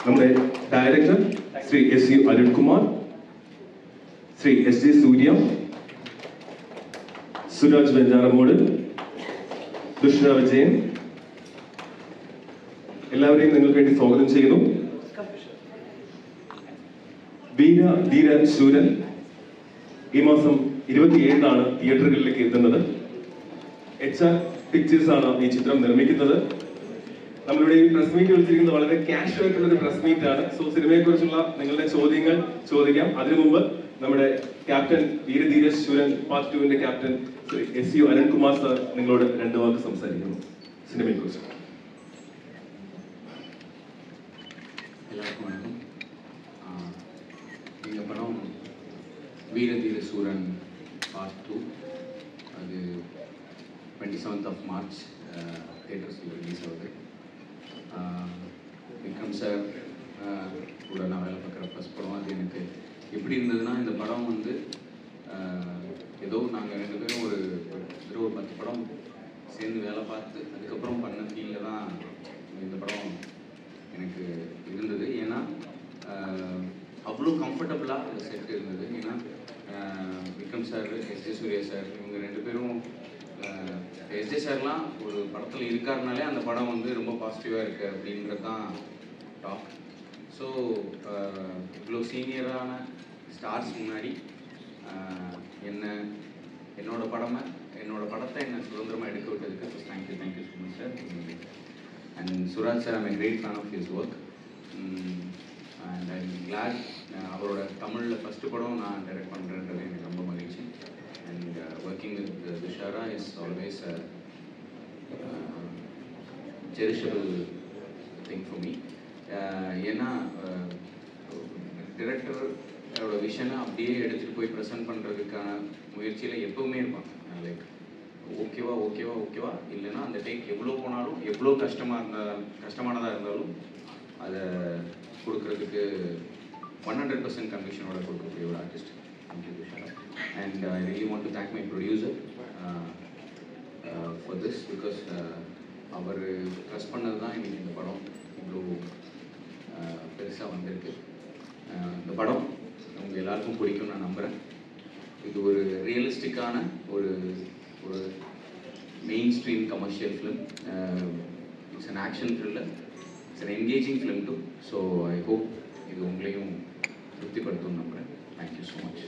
നമ്മുടെ director Shri S.U. Arunkumar, Shri S.J. സൂര്യ, സുരാജ് വെഞ്ചാറമൂട്, ദുഷ്ര വിജയൻ, എല്ലാവരെയും നിങ്ങൾക്ക് വേണ്ടി സ്വാഗതം ചെയ്യുന്നു. വീര ധീര ശൂരൻ ഈ മാസം 27-നാണ് തിയേറ്ററുകളിലേക്ക് എത്തുന്നത്. HR പിക്ചേഴ്സ് ആണ് ഈ ചിത്രം നിർമ്മിക്കുന്നത്. നമ്മളിവിടെ ഈ പ്രസ് മീറ്റ് വിളിച്ചിരിക്കുന്നത് വളരെ കാഷ്വൽ ആയിട്ടുള്ള ഒരു പ്രസ് മീറ്റ് ആണ്. സോ സിനിമയെ കുറിച്ചുള്ള നിങ്ങളുടെ ചോദ്യങ്ങൾ ചോദിക്കാം. അതിനു മുമ്പ് നമ്മുടെ captain വീരധീര ശൂരൻ part 2-ന്റെ captain Shri S.U. Arunkumar sir നിങ്ങളോട് 2 വാക്ക് സംസാരിക്കുന്നു സിനിമയെ കുറിച്ച്. எல்லாருக்கும் வணக்கம். இந்த படம் வீரதீர சூரன் பார்ட் 2 அது 27th of March தியேட்டர்ஸில் ரிலீஸ் ஆகுது. விக்ரம் சார் கூட நான் வேலை பார்க்குற ஃபஸ்ட் படம். அது எனக்கு எப்படி இருந்ததுன்னா, இந்த படம் வந்து ஏதோ நாங்கள் 2 பேரும் ஒரு 10 படம் சேர்ந்து வேலை பார்த்து அதுக்கப்புறம் பண்ண ஃபீலில் தான் இந்த படம் எனக்கு இருந்தது. ஏன்னா அவ்வளோ கம்ஃபர்டபுளாக அந்த செட் இருந்தது. ஏன்னா Vikram sir, S.J. Surya sir, இவங்க 2 பேரும் S.J. சார்லாம் ஒரு படத்தில் இருக்காருனாலே அந்த படம் வந்து ரொம்ப பாசிட்டிவாக இருக்குது அப்படின்றது தான் டாக். ஸோ இவ்வளோ சீனியரான ஸ்டார்ஸ் முன்னாடி என்னோட படத்தை என்ன சுதந்திரமாக எடுக்க விட்டதுக்கு first thank you so much sir. And Suraj sir, I'm a great fan of his work. And I'm glad அவரோட தமிழில் ஃபஸ்ட்டு படம் நான் டைரக்ட் பண்ணுறேன்றது எனக்கு ரொம்ப மகிழ்ச்சி. And working with Dushara is always a cherishable thing for me. ஏன்னா டிரெக்டரோட விஷனை அப்படியே எடுத்துகிட்டு போய் ப்ரெசென்ட் பண்ணுறதுக்கான முயற்சியில் எப்போவுமே இருப்பாங்க. லைக் ஓகேவா இல்லைன்னா அந்த டேக் எவ்வளோ போனாலும், எவ்வளோ கஷ்டமானதாக இருந்தாலும் அதை கொடுக்குறதுக்கு 100% கன்விக்ஷனோட கொடுக்கக்கூடிய ஒரு artist. Thank you Thushara. And I really want to thank my producer for this, because அவர் ட்ரஸ்ட் பண்ணது தான் இன்னைக்கு இந்த படம் இவ்வளோ பெருசாக வந்திருக்கு. இந்த படம் உங்கள் எல்லாருக்கும் பிடிக்கும்னு நான் நம்புகிறேன். இது ஒரு ரியலிஸ்டிக்கான ஒரு mainstream commercial film. It's an action thriller, it's an engaging film too. So I hope இது உங்களையும் திருப்திப்படுத்தும்னு நம்புகிறேன். Thank you so much.